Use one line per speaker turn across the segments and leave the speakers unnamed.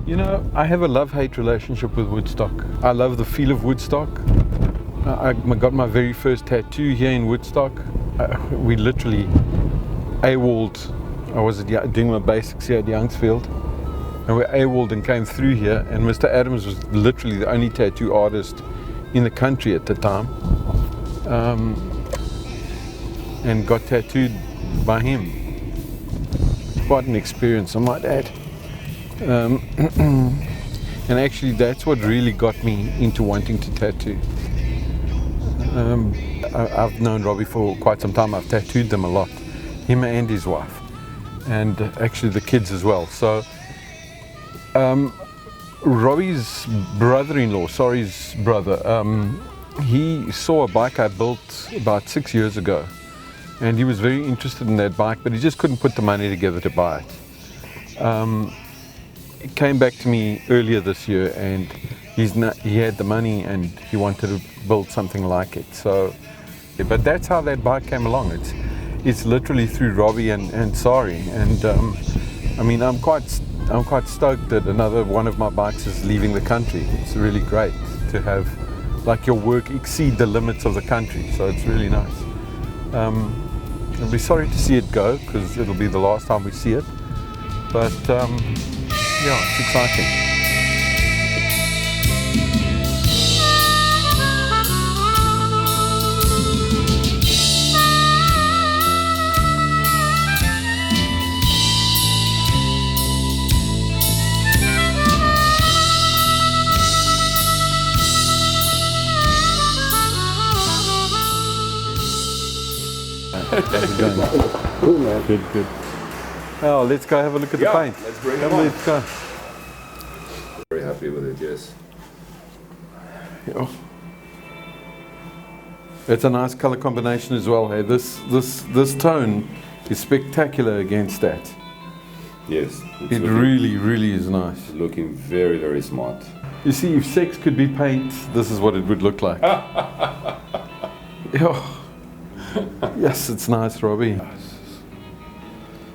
You know, I have a love-hate relationship with Woodstock. I love the feel of Woodstock. I got my very first tattoo here in Woodstock. We literally AWOL'd. I was doing my basics here at Youngsfield. And we AWOL'd and came through here, and Mr. Adams was literally the only tattoo artist in the country at the time. And got tattooed by him. Quite an experience, I might add. And actually that's what really got me into wanting to tattoo. I've known Robbie for quite some time. I've tattooed them a lot, him and his wife, and actually the kids as well. So Robbie's brother-in-law, Sori's brother, he saw a bike I built about 6 years ago, and he was very interested in that bike, but he just couldn't put the money together to buy it. He came back to me earlier this year, and he had the money and he wanted to build something like it. So, but that's how that bike came along. It's literally through Robbie and Sari, and I mean I'm quite stoked that another one of my bikes is leaving the country. It's really great to have like your work exceed the limits of the country. So it's really nice. I'll be sorry to see it go because it'll be the last time we see it. But yeah, it's exciting. How's it going?
Cool, man.
Good, good. Oh, let's go have a look at the paint.
Let's bring it on.
Let's go.
Very happy with it, yes.
Yeah. It's a nice color combination as well. Hey, this tone is spectacular against that.
Yes.
It really is nice.
Looking very, very smart.
You see, if sex could be paint, this is what it would look like. Yeah. Yes, it's nice, Robbie.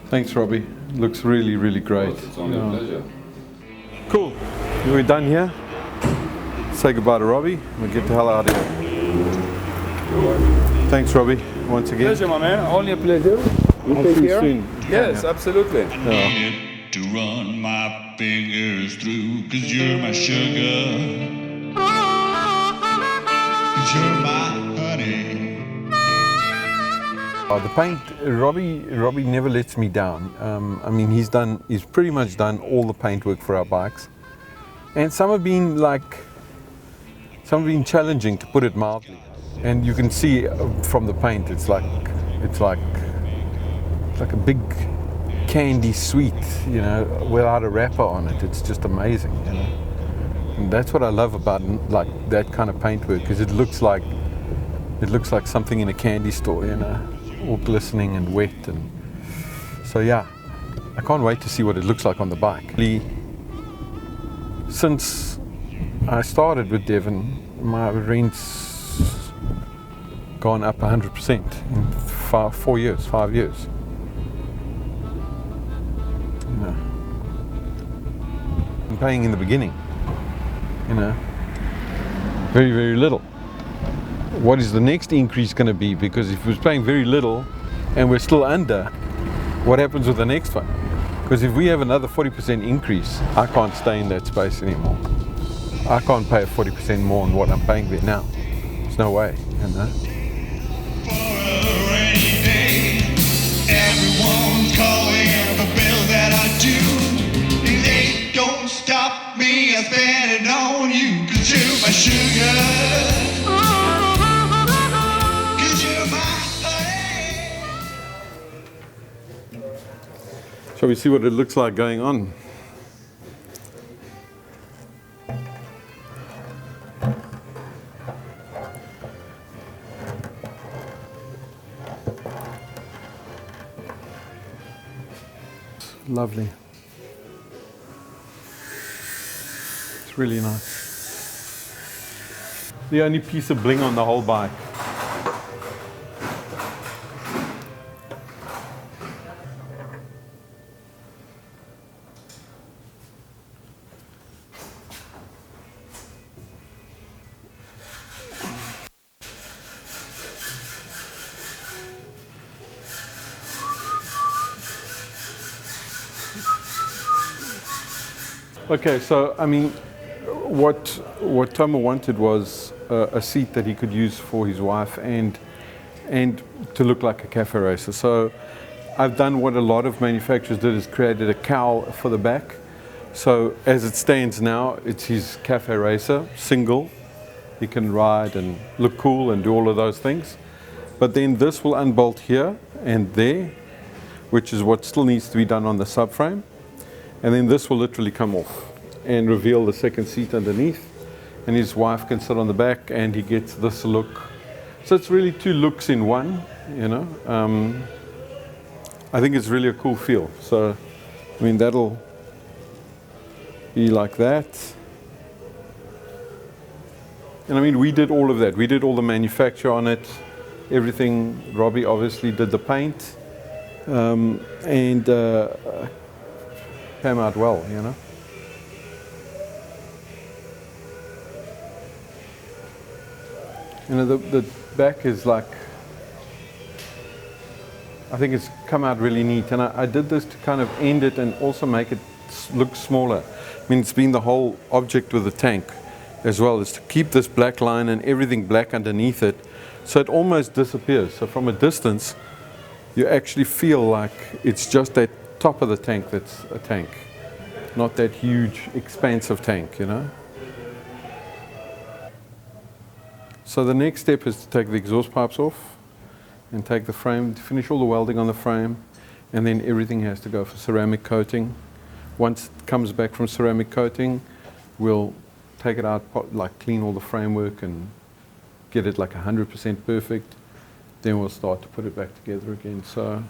Thanks, Robbie. Looks really great.
It's only a pleasure.
Cool. We're done here. Say goodbye to Robbie. We'll get the hell out of here. Thanks, Robbie, once again.
Pleasure, my man. Only a pleasure.
I'll see you soon.
Yes, absolutely.
Yeah.
To run my fingers through, 'cause you're my sugar, 'cause you're my honey.
The paint, Robbie never lets me down. I mean, he's pretty much done all the paint work for our bikes, and some have been challenging, to put it mildly. And you can see from the paint, it's like a big candy sweet, you know, without a wrapper on it. It's just amazing, you know. And that's what I love about like that kind of paint work, because it looks like something in a candy store, you know, all glistening and wet. And so yeah, I can't wait to see what it looks like on the bike. Since I started with Devon, my rent's gone up 100% in 5 years. You know, I'm paying in the beginning, you know, very little. What is the next increase going to be? Because if we're paying very little and we're still under, what happens with the next one? Because if we have another 40% increase, I can't stay in that space anymore. I can't pay 40% more on what I'm paying there now. There's no way, you know.
For a rainy day, everyone's calling every bill that I do. They don't stop me, I spend it on you, 'cause you're my sugar.
Shall we see what it looks like going on? Lovely. It's really nice. The only piece of bling on the whole bike. Okay, so I mean, what Tomo wanted was a seat that he could use for his wife and to look like a cafe racer. So I've done what a lot of manufacturers did, is created a cowl for the back. So as it stands now, it's his cafe racer, single. He can ride and look cool and do all of those things. But then this will unbolt here and there, which is what still needs to be done on the subframe. And then this will literally come off and reveal the second seat underneath. And his wife can sit on the back and he gets this look. So it's really two looks in one, you know. I think it's really a cool feel. So, I mean, that'll be like that. And I mean, we did all of that. We did all the manufacture on it, everything. Robbie obviously did the paint. And came out well, you know. You know, the back is like, I think it's come out really neat. And I did this to kind of end it and also make it look smaller. I mean, it's been the whole object with the tank as well, is to keep this black line and everything black underneath it, so it almost disappears. So from a distance, you actually feel like it's just that top of the tank that's a tank, not that huge, expansive tank, you know. So the next step is to take the exhaust pipes off and take the frame, to finish all the welding on the frame, and then everything has to go for ceramic coating. Once it comes back from ceramic coating, we'll take it out, like clean all the framework and get it like 100% perfect. Then we'll start to put it back together again. So.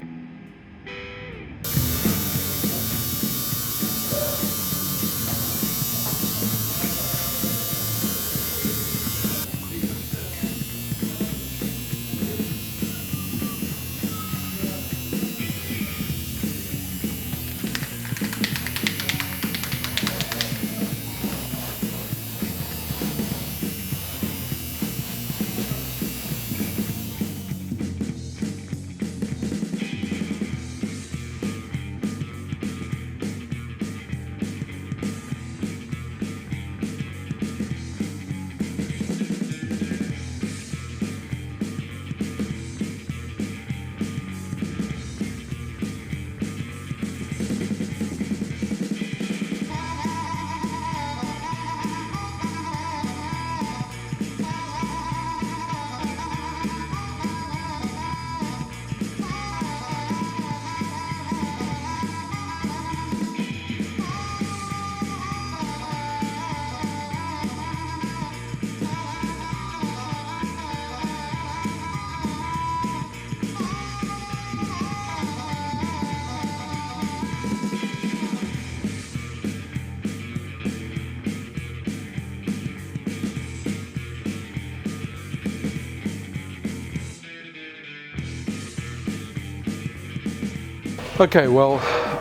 Okay, well,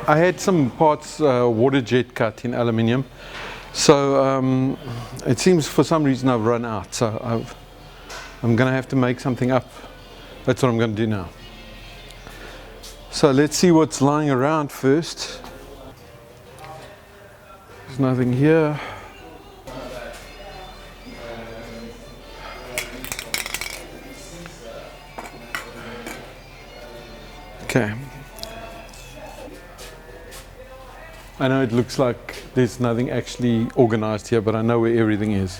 I had some parts water jet cut in aluminium, so it seems for some reason I've run out, so I'm going to have to make something up. That's what I'm going to do now. So let's see what's lying around first. There's nothing here. Okay. I know it looks like there's nothing actually organized here, but I know where everything is.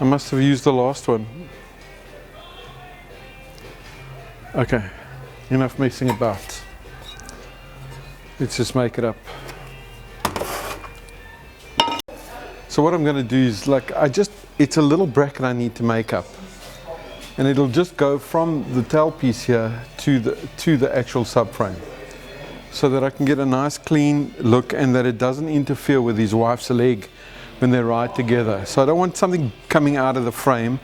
I must have used the last one. Okay, enough messing about. Let's just make it up. So what I'm going to do is, like, it's a little bracket I need to make up, and it'll just go from the tail piece here to the actual subframe, so that I can get a nice clean look and that it doesn't interfere with his wife's leg when they ride together. So I don't want something coming out of the frame.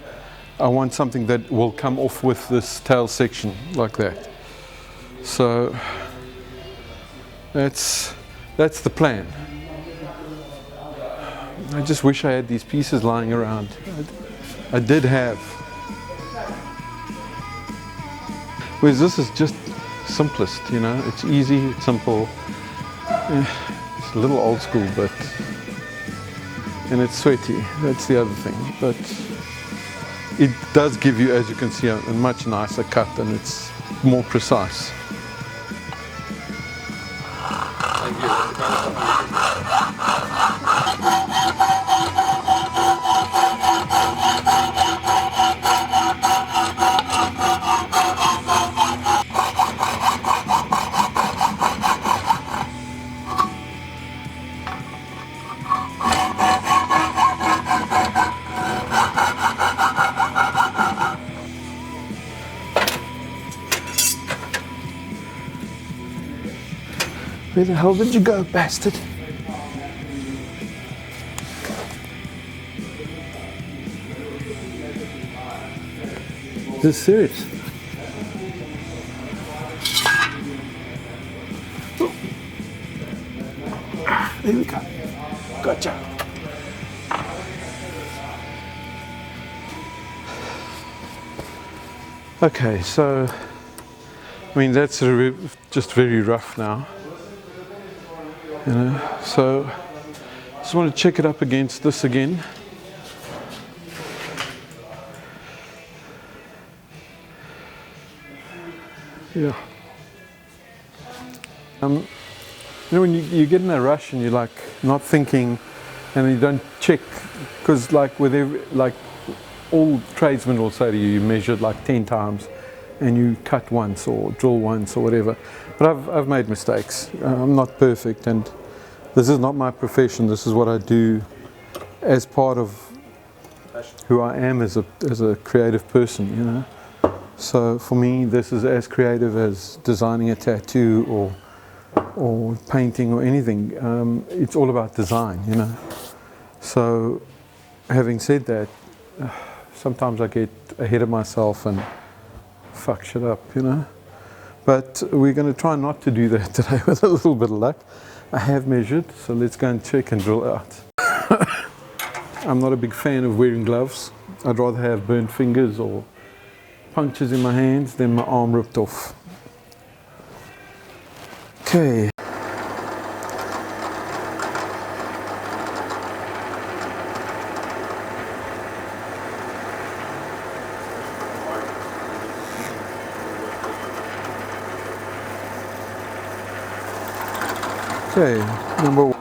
I want something that will come off with this tail section like that. So that's that's the plan. I just wish I had these pieces lying around. I did have. Whereas this is just simplest, you know. It's easy, it's simple. It's a little old school, but and it's sweaty. That's the other thing. But it does give you, as you can see, a much nicer cut, and it's more precise. Where the hell did you go, bastard? This is serious. Oh. There we go. Gotcha. Okay, so I mean that's just very rough now. You know, so just want to check it up against this again. Yeah. You know, when you get in a rush and you're like not thinking, and you don't check, because like with like all tradesmen will say to you, you measured like 10 times, and you cut once or drill once or whatever. But I've made mistakes. I'm not perfect, and this is not my profession. This is what I do as part of who I am as a creative person, you know. So for me, this is as creative as designing a tattoo or painting or anything. It's all about design, you know. So having said that, sometimes I get ahead of myself and fuck shit up, you know. But we're going to try not to do that today with a little bit of luck. I have measured, so let's go and check and drill out. I'm not a big fan of wearing gloves. I'd rather have burnt fingers or punctures in my hands than my arm ripped off. Okay. Okay, number one.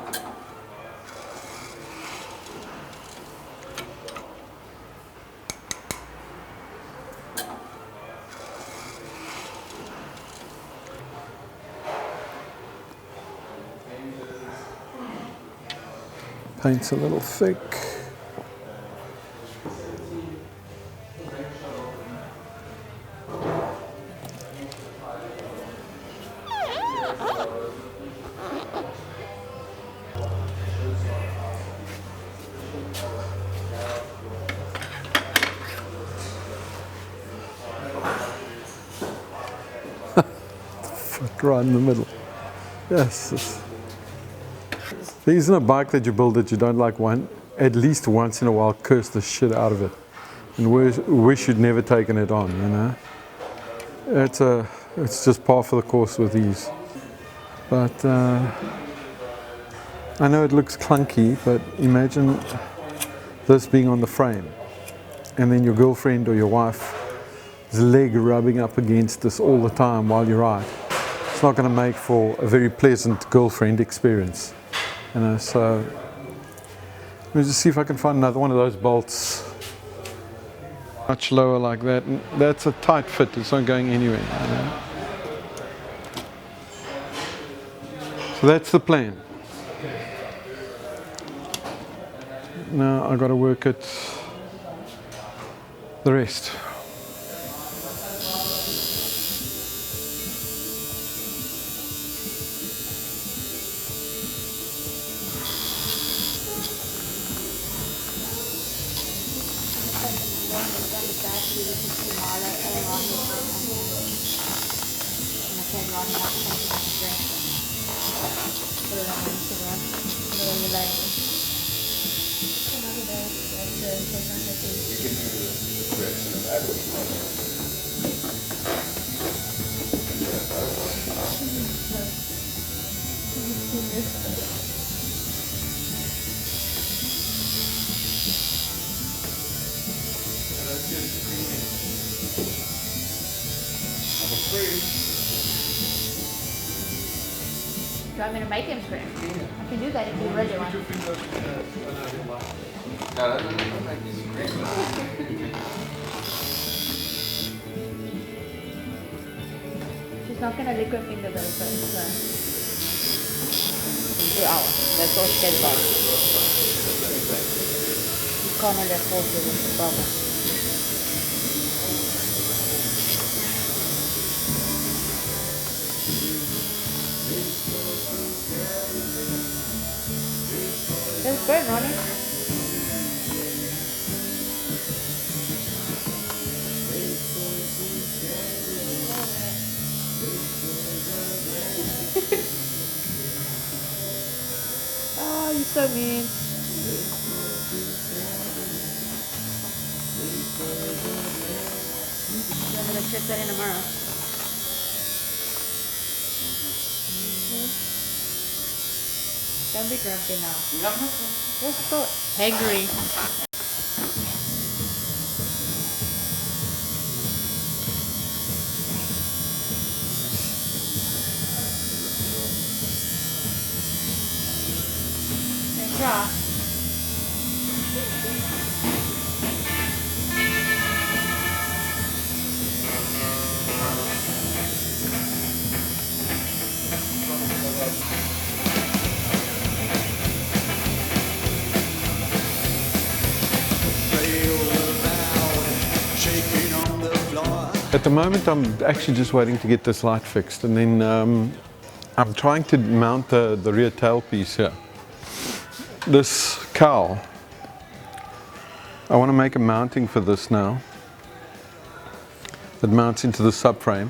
Paint's a little thick. Right in the middle. Yes. There isn't a bike that you build that you don't like at least once in a while curse the shit out of it and wish you'd never taken it on, you know. It's just par for the course with these. But I know it looks clunky, but imagine this being on the frame and then your girlfriend or your wife's leg rubbing up against this all the time while you ride. It's not going to make for a very pleasant girlfriend experience, you know. So let me just see if I can find another one of those bolts much lower like that. And that's a tight fit, it's not going anywhere, you know? So that's the plan. Now I've got to work at the rest.
put it on Instagram. Whatever you like. Another day, that's the take on the thing.
You can do the correction of advertising.
Do you want me to make him scream? I can do that if you really want. She's not gonna lick her finger though, so it's 2 hours. That's all she gets about. You can't let her fall through the bubble. That's good, Ronnie. Oh, you're so mean. I'm gonna check that in tomorrow. Don't be grumpy now. Just so angry. Try.
At the moment, I'm actually just waiting to get this light fixed, and then I'm trying to mount the rear tailpiece here. This cowl, I want to make a mounting for this now that mounts into the subframe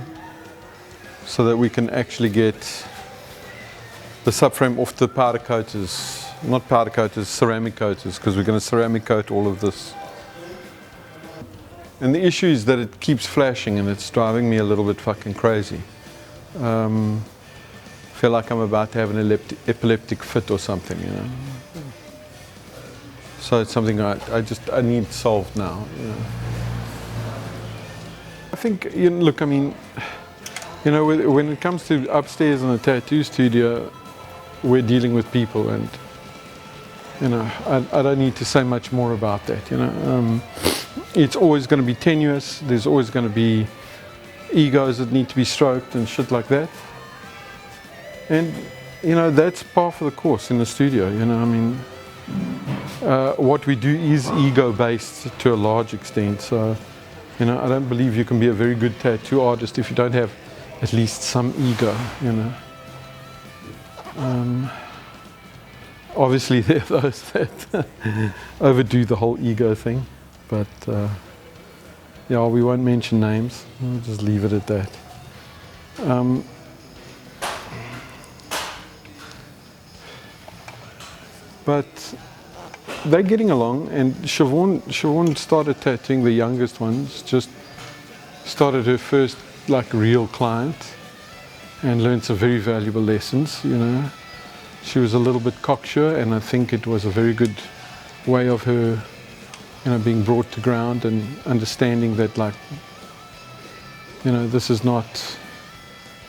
so that we can actually get the subframe off the powder coaters, not powder coaters, ceramic coaters, because we're going to ceramic coat all of this. And the issue is that it keeps flashing and it's driving me a little bit fucking crazy. I feel like I'm about to have an epileptic fit or something, you know. So it's something I need solved now. You know. I think, look, I mean, you know, when it comes to upstairs in the tattoo studio, we're dealing with people, and you know, I don't need to say much more about that. You know, it's always going to be tenuous. There's always going to be egos that need to be stroked and shit like that. And you know, that's par for the course in the studio. You know, I mean, what we do is ego-based to a large extent. So, you know, I don't believe you can be a very good tattoo artist if you don't have at least some ego. You know. Obviously, there are those that overdo the whole ego thing, but yeah, we won't mention names. We'll just leave it at that. But they're getting along, and Siobhan started tattooing the youngest ones. Just started her first like real client, and learned some very valuable lessons. You know, she was a little bit cocksure, and I think it was a very good way of her, you know, being brought to ground and understanding that, like, you know, this is not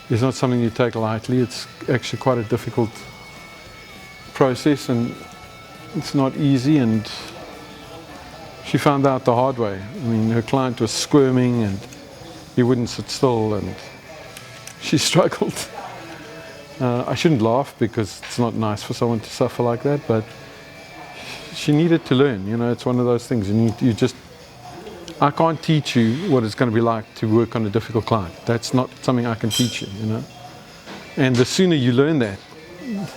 something you take lightly. It's actually quite a difficult process, and it's not easy, and she found out the hard way. I mean, her client was squirming and he wouldn't sit still, and she struggled. I shouldn't laugh because it's not nice for someone to suffer like that, but she needed to learn. You know, it's one of those things. I can't teach you what it's going to be like to work on a difficult client. That's not something I can teach you, you know. And the sooner you learn that,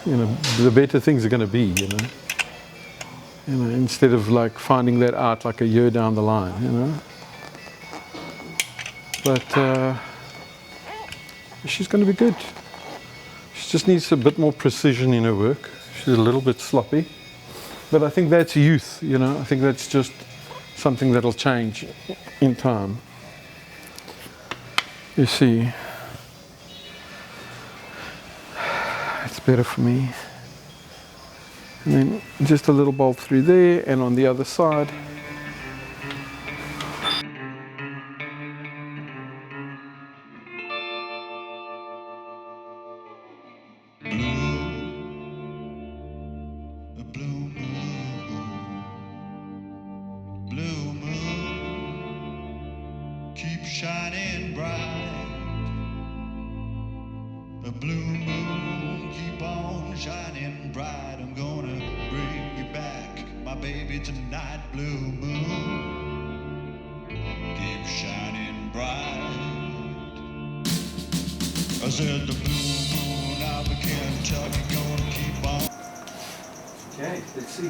you know, the better things are going to be, you know. You know, instead of like finding that out like a year down the line, you know. But she's going to be good. She's She just needs a bit more precision in her work. She's a little bit sloppy. But I think that's youth, you know. I think that's just something that'll change in time. You see, it's better for me. And then just a little bolt through there, and on the other side.
The blue moon, keep shining bright. The blue moon, keep on shining bright. I'm gonna bring you back, my baby, tonight. Blue moon, keep shining bright. I said the blue moon out of Kentucky, gonna keep on.
Okay, let's see.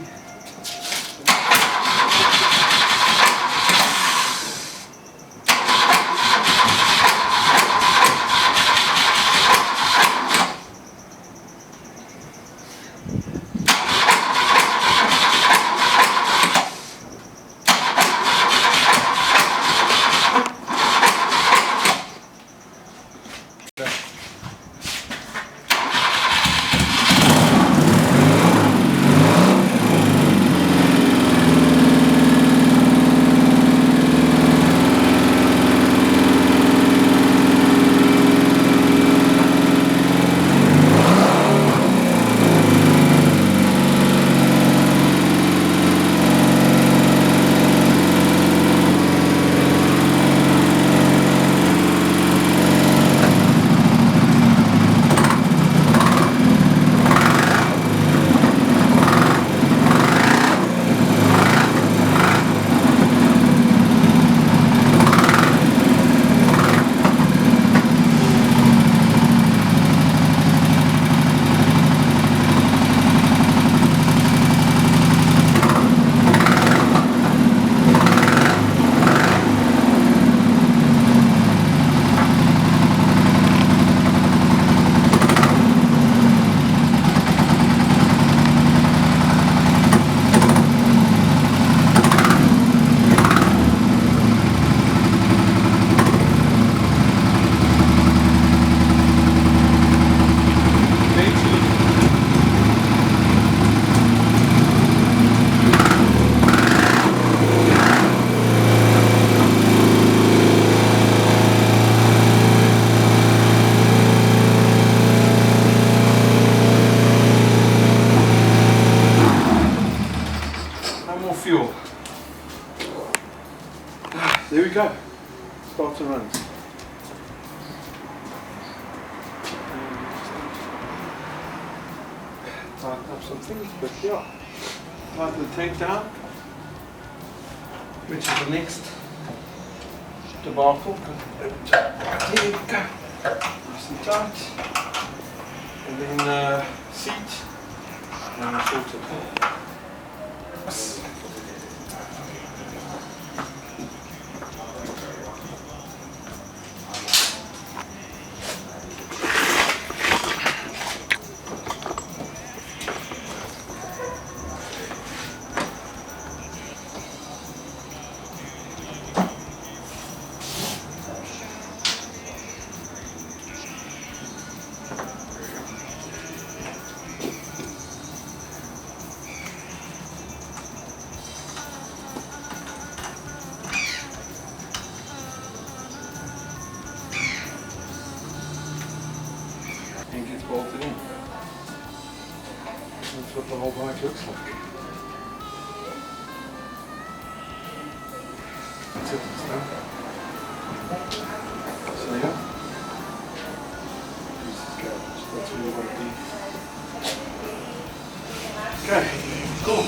Fuel. There we go. Starts and runs. Tighten up some things, but yeah. Tighten the tank down, which is the next debacle. There we go. Nice and tight. And then seat. And we'll sort it. And gets bolted in. That's what the whole bike looks like. That's it, it's done. So yeah. That's where you want to be. Okay, cool.